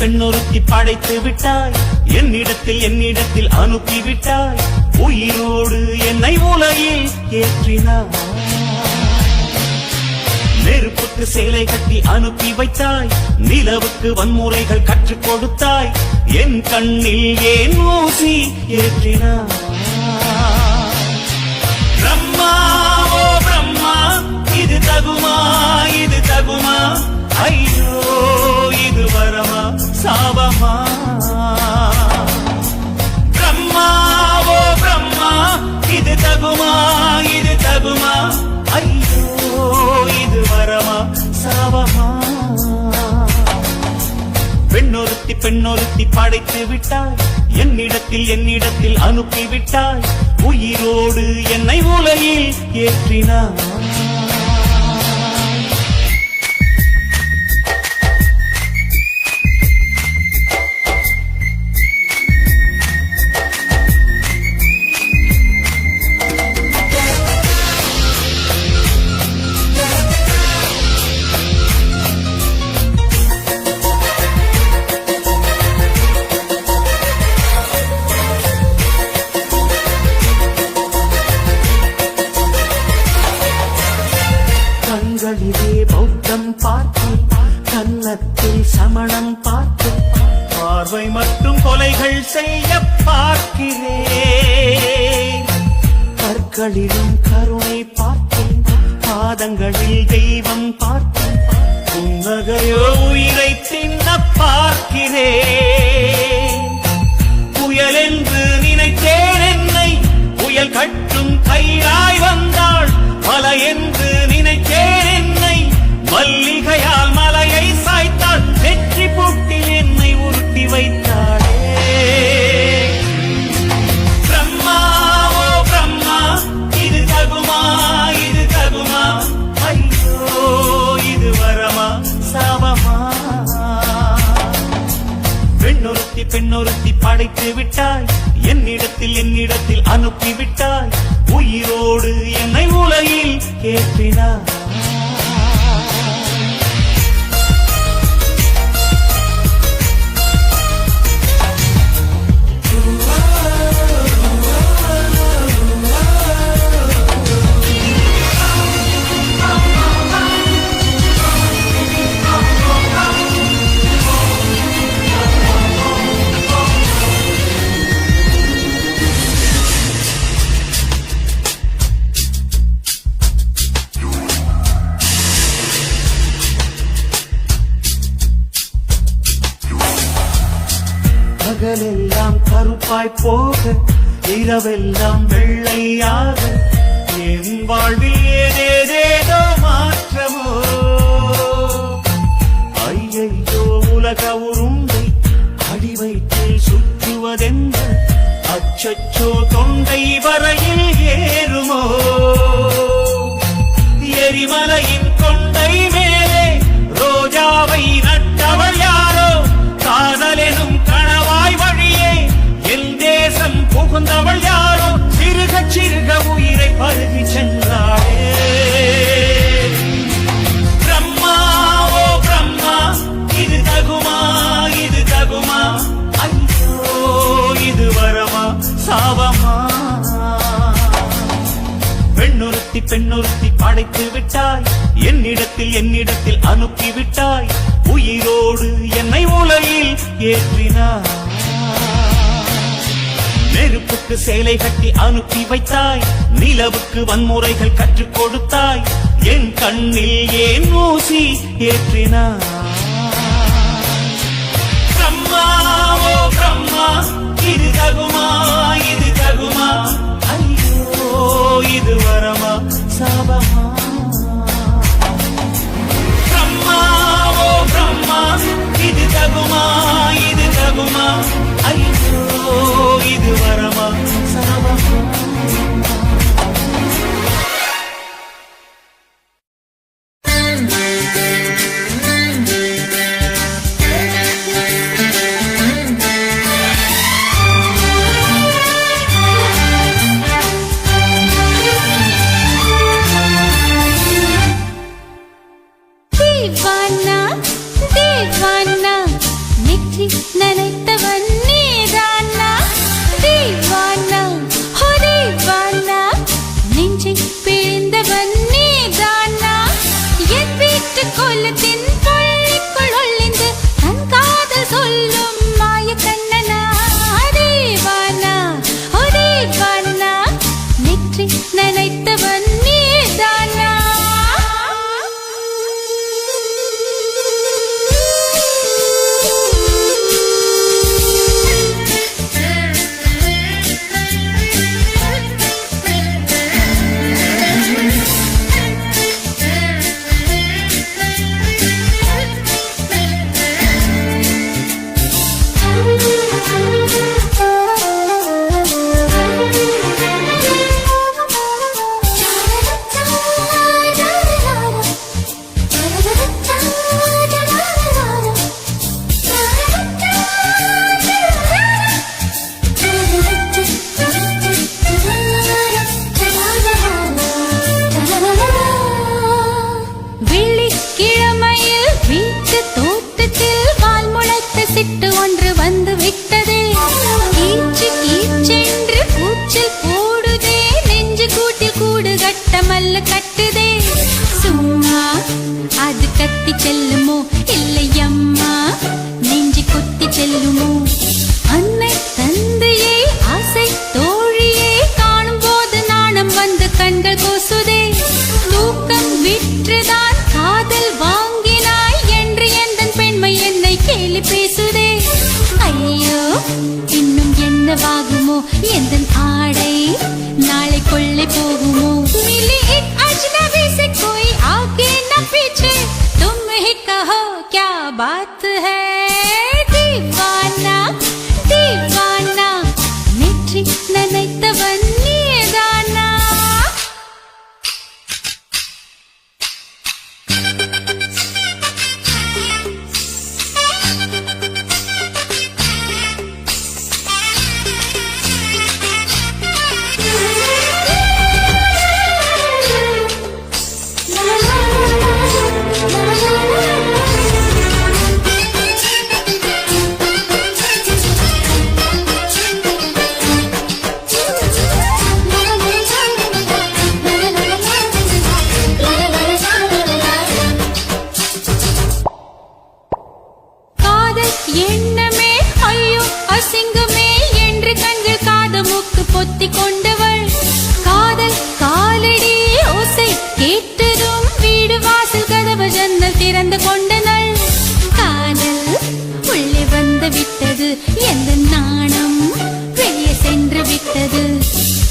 பெண்ணொருத்தி படைத்து விட்டாய், என்னிடத்தில் அனுப்பிவிட்டாய், உயிரோடு என்னை உலகில் ஏற்றினாய். நெருப்புக்கு சேலை கட்டி அனுப்பி வைத்தாய், நிலவுக்கு வன்முறைகள் கற்றுக் கொடுத்தாய், என் கண்ணில் ஏன் ஊசி ஏற்றினாய். பிரம்மா ஓ பிரம்மா, இது தகுமா இது தகுமா, ஐயோ இது வரமா சாபமா. பிரம்மா ஓ பிரம்மா, இது தகுமா இது தகுமா, ஐயோ இது வரமா சாபமா. பெண்ணொருத்தி படைத்து விட்டாய், என்னிடத்தில் அனுப்பிவிட்டாய், உயிரோடு என்னை உலகில் ஏற்றினாய். கண்களிலே பௌத்தம் பார்த்தேன், கன்னத்தில் சமணம் பார்த்தேன், பார்வை மட்டும் கொலைகள் செய்ய பார்க்கிறேன். கற்களிலும் கருணை பார்த்தேன், பாதங்களில் தெய்வம் பார்த்தேன், புன்னகையோ உயிரை தின்ன பார்க்கிறேன். புயல் என்று நினைத்தேன் என்னை, புயல் கட்டும் கையாய் வந்தாள். மலை என்று நினைத்தேன் என்னை, மல்லிகையால் மலையை சாய்த்தாள். வெற்றி பூட்டில் என்னை உருட்டி வைத்தாளே. பிரம்மா ஓ பிரம்மா, இது தகுமா இது தகுமா, ஐயோ இது வரமா சாபமா. பெண்ணொருத்தி படைத்து விட்டாய், என்னிடத்தில் அனுப்பிவிட்டாய், உயிரோடு என்னை உலகில் ஏற்றினாய். பகலெல்லாம் கருப்பாய் போக, இரவெல்லாம் வெள்ளையாக, என் வாழ்வில் ஏதேதோ மாற்றமோ. ஐயையோ உலக உருண்டை அடிவயிற்றில் சுற்றுவதென்ற, அச்சச்சோ தொண்டை வரையில் ஏறுமோ. எரிமலையின் கொண்டை மேலே ரோஜாவை நட்டவள் யாரோ, காதலெனும் கணவாய் வழியே என் தேசம் புகுந்தவள் யாரோ, சிறுக சிறுக உயிரை பருகி சென்றாளே. பிரம்மா ஓ பிரம்மா, இது தகுமா இது தகுமா, ஐயோ இது வரமா சாபமா. பெண்ணொருத்தி படைத்து விட்டாய், என்னிடத்தில் அனுப்பிவிட்டாய், உயிரோடு என்னை உலகில் ஏற்றினாய். நெருப்புக்கு சேலை கட்டி அனுப்பி வைத்தாய், நிலவுக்கு வன்முறைகள் கற்றுக் கொடுத்தாய், என் கண்ணில் ஏன் ஊசி ஏற்றினாய். பிரம்மா ஓ பிரம்மா, இது தகுமா இது தகுமா, ஐயோ இது வரமா சாபமா. பிரம்மா ஓ பிரம்மா, இது தகுமா இது தகுமா, ஐயோ இது வரமா சாபமா.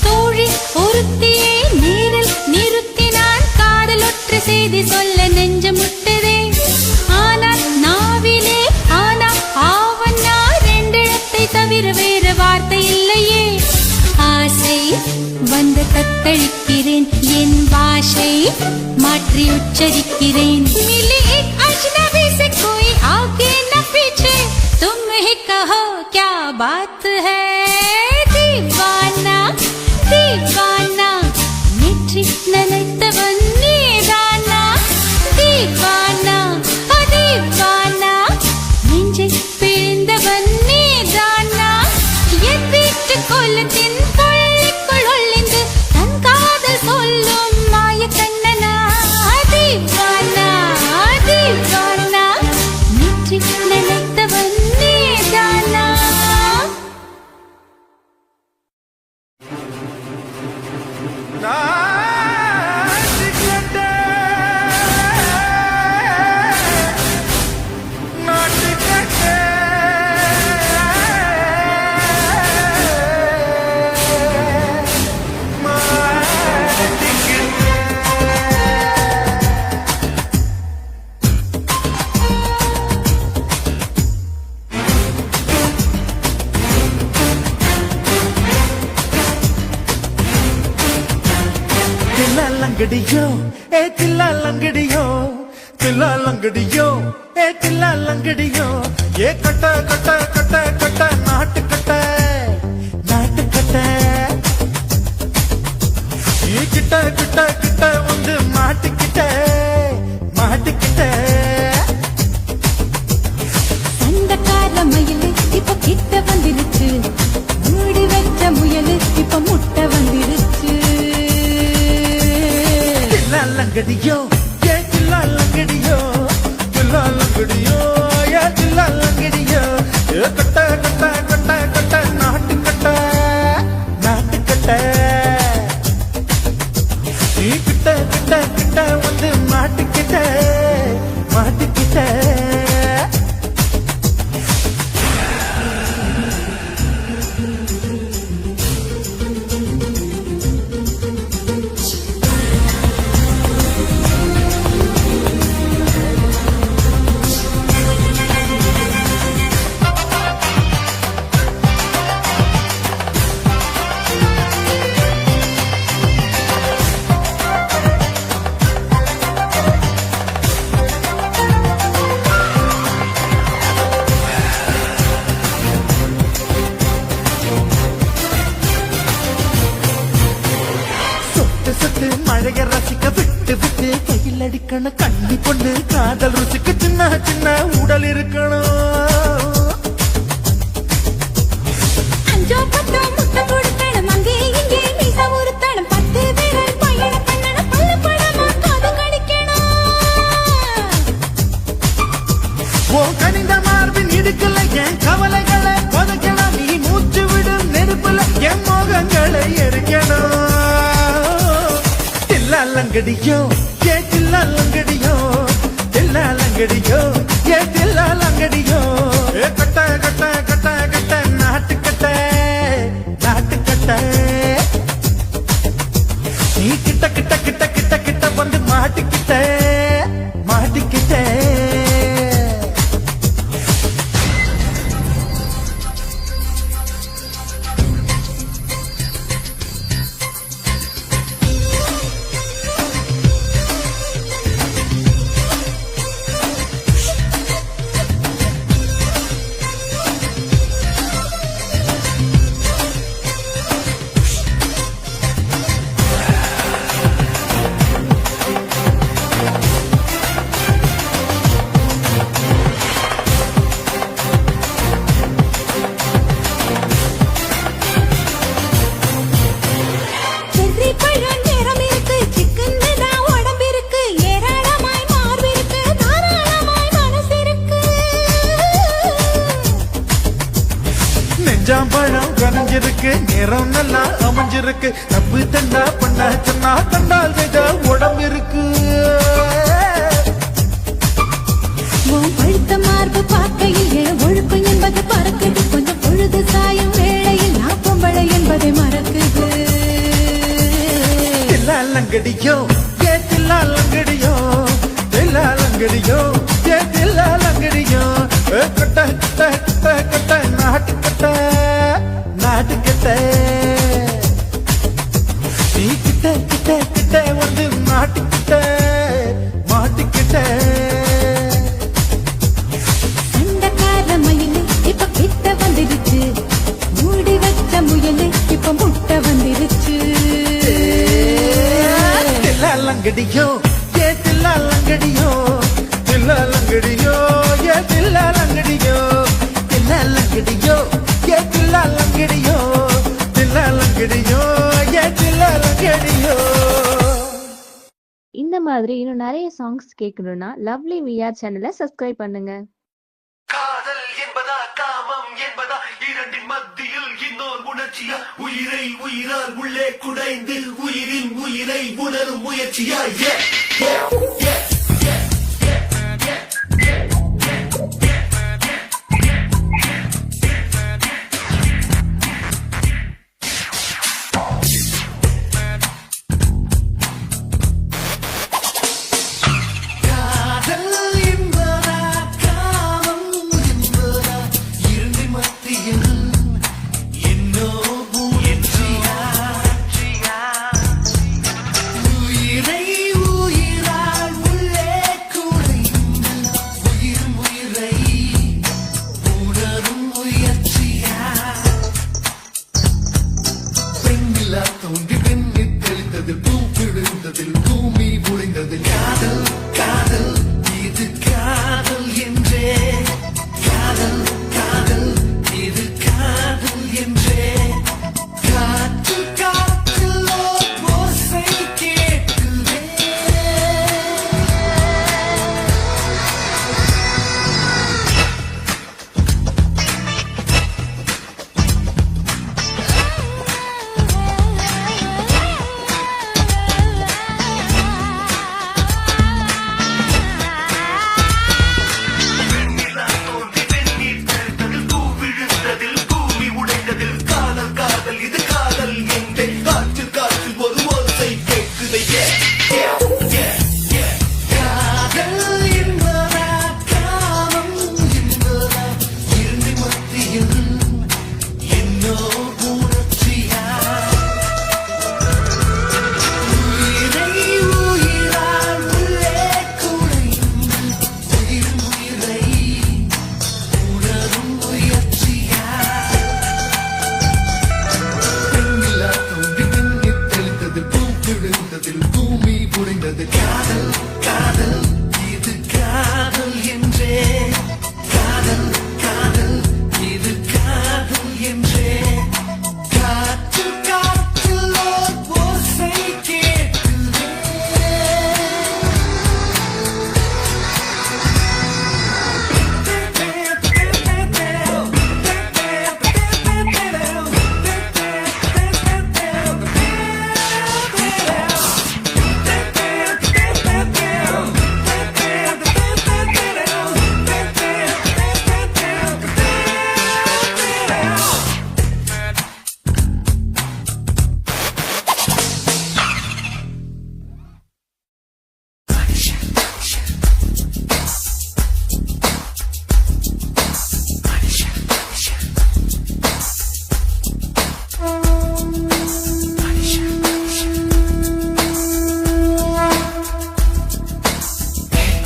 தோழி ஒருத்தியை நேரில் நிறுத்தினான் காதலொற்று செய்தி சொல்ல நெஞ்சு முட்டுதே ஆனால் நாவிலே ஆனா ஆவன்னா ரெண்டிடத்தை தவிர வேறு வார்த்தை இல்லையே ஆசை வந்து தத்தளிக்கிறேன் என் பாஷை மாற்றி உச்சரிக்கிறேன் मिली एक अजनबी से कोई आगे न पीछे तुम ही कहो क्या बात है दीवाना दीवाना नेற்றி நினைத்தவன் நீதானா दीवाना दीवाना நெஞ்சை பிழிந்தவன் நீதானா என் வீட்டு கொல்லத்தின் பள்ளிக்குள் ஒளிந்து தன் காதல் சொல்லும் மாய கண்ணனா दीवाना दीवाना நேற்றி நினைத்தவன் நீதானா லங்கடியோ ஏ தில்லா லங்கடியோ தில்லா லங்கடியோ ஏ தில்லா லங்கடியோ ஏ கட்ட கட்ட கட்ட கட்ட நாட்டு கட்ட நாட்டு கட்ட நீ கிட்ட கிட்ட கிட்ட வந்து மாட்டிக்கிட்ட மாட்டிக்கிட்ட சண்டக்கார மயிலு இப்ப கிட்ட வந்துருச்சு மூடி வச்ச முயலு இப்ப முட்டை வந்துருச்சு லங்கடியோ ஏ தில்லா லங்கடியோ தில்லா லங்கடியோ ஏ தில்லா லங்கடியோ ஏ கட்ட கட்ட கட்ட கட்ட நாட்டு கட்ட நாட்டு கட்ட நீ கிட்ட கிட்ட கிட்ட வந்து மாட்டிக்கிட்ட மாட்டிக்கிட்ட மழைய ரசிக்க விட்டு விட்டு கையில் அடிக்கணும் கண்ணி பொண்ணு காதல் ருசிக்கு சின்ன சின்ன உடல் இருக்கணும் அஞ்சோ பத்தோ முட்டை கொடுக்கணும் அங்கே இங்கே மீசா உருத்தணும் 10 விரல் பயணம் பண்ணணும் பல்ல படமா காது கடிக்கணும் ஓ கனிந்த மார்பின் இடுக்கல என் கவலைகளை புதைக்கணும் நீ மூச்சு விடும் நெருப்புல என் மோகங்களை எரிக்கணும் லங்கடியோ ஏ தில்லா லங்கடியோ தில்லா லங்கடியோ ஏ தில்லா லங்கடியோ ஏ கட்ட கட்ட கட்ட கட்ட நாட்டு கட்ட நாட்டு கட்ட நீ கிட்ட கிட்ட கிட்ட கிட்ட கிட்ட வந்து மாட்டிக்கிட்ட மாட்டிக்கிட்ட ஜாம்பழம் கரைஞ்சிருக்கு நேரம் நல்லா அமைஞ்சிருக்கு தப்பு தண்டா பண்ண சொன்னா தண்டால் செய்த உடம்பு இருக்கு பழுத்த மார்பு பார்க்கையில் ஒழுக்கம் என்பது பறக்குது கொஞ்சம் பொழுது சாயும் வேளையில் நான் பொம்பளை என்பதை மறக்குது லங்கடியோ ஏ தில்லா லங்கடியோ தில்லா லங்கடியோ ஏ தில்லா லங்கடியோ கட்ட கட்ட கட்ட கட்ட நாட்டு கட்ட நாட்டு கட்ட நீ கிட்ட கிட்ட கிட்ட வந்து மாட்டிக்கிட்ட மாட்டிக்கிட்ட சண்டக்கார மயிலு இப்ப கிட்ட வந்துருச்சு மூடி வச்ச முயலு இப்ப முட்டை வந்துருச்சு தில்லா லங்கடியோ ஏ தில்லா லங்கடியோ தில்லா லங்கடியோ ஏ தில்லா லங்கடியோ தில்லா லங்கடியோ ஏ தில்லா லங்கடியோ தில்லா லங்கடியோ ஏ தில்லா லங்கடியோ. இந்த மாதிரி இன்னும் நிறைய சாங்ஸ் கேட்கணும்னா லவ்லி விஆர் சேனலை சப்ஸ்கிரைப் பண்ணுங்க. காதல் என்பதா காமம் என்பதா இரண்டின் மத்தியில் இன்னொரு உணர்ச்சியா உயிரை உயிரால் உள்ளே குடைந்து உயிரின் உயிரை உணரும் முயற்சியா தோன்றி பெண்ணில் தெளிந்ததில் பூ விழுந்ததில் பூமி புரிந்ததில் காதல் காதல் இது காதல் என்றே காதல் காதல் இது காதல் என்றே காற்று காற்றில் ஓசை கேட்குதே. பூமி புரிந்தது காதல் காதல் இது காதல் என்றே காதல் காதல் இது காதல் என்றே காற்று காற்றில் ஓசை கேட்குதே.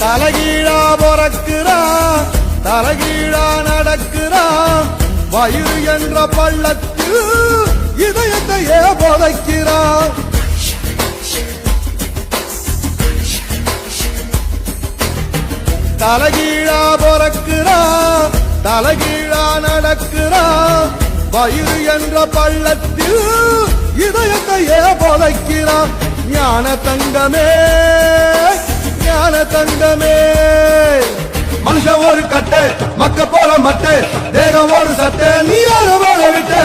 தலைகீழா பொறக்குறான் தலைகீழா நடக்கிறான் வயிறு என்ற பள்ளத்தில் இதயத்தையே புதைக்கிறான். தலைகீழா பொறக்குறான் தலைகீழா நடக்கிறான் வயிறு என்ற பள்ளத்தில் இதயத்தையே புதைக்கிறான். ஞான தங்கமே ஞான தங்கமே மனுஷன் ஒரு கட்டு மக்க போல மட்டு தேகம் ஒரு சட்டு நீ யார வாழ விட்டு.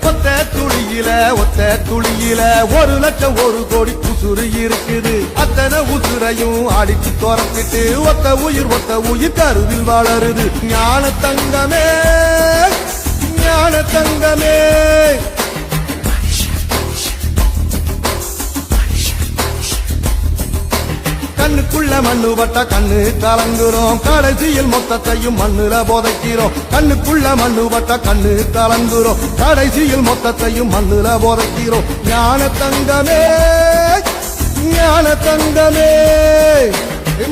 ஒத்த துளியில ஒத்த துளியில 1,00,000 1 கோடி புசுறு இருக்குது. அத்தனை உசுரையும் அடிச்சு துரத்திட்டு ஒத்த உயிர் கருவில் வளருது. ஞான தங்கமே ஞான தங்கமே. கண்ணுக்குள்ள மண்ணு பட்ட கண்ணு கலங்குறோம், கடைசியில் மொத்தத்தையும் மண்ணுல போதைக்கிறோம். கண்ணுக்குள்ள மண்ணு பட்ட கண்ணு கலங்குறோம், கடைசியில் மொத்தத்தையும் மண்ணுல போதைக்கிறோம். ஞான தங்கமே ஞான தங்கமே.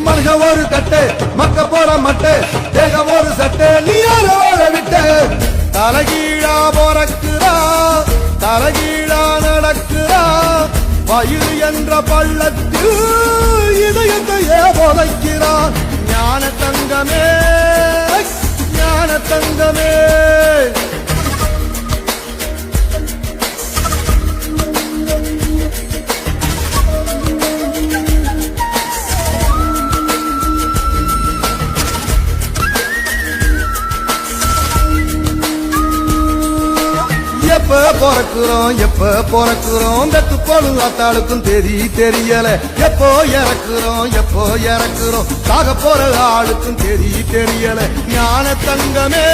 மனுஷ ஒரு கட்டு மக்க போற மட்டு தேகம் ஒரு சட்டு நீ யாரோட விட்டு. தலகீழா போறக்குறா தலகீழா நடக்குறா, வயிறு என்ற பள்ளத்தில் இதயத்தையே போதைக்கிறான். ஞான தங்கமே ஞான தங்கமே. எப்ப பிறக்குறோம் வெத்து போலும் அத்தாளுக்கும் தெரியல. எப்போ இறக்குறோம் சாக போற ஆளுக்கும் தெரியல. ஞான தங்கமே.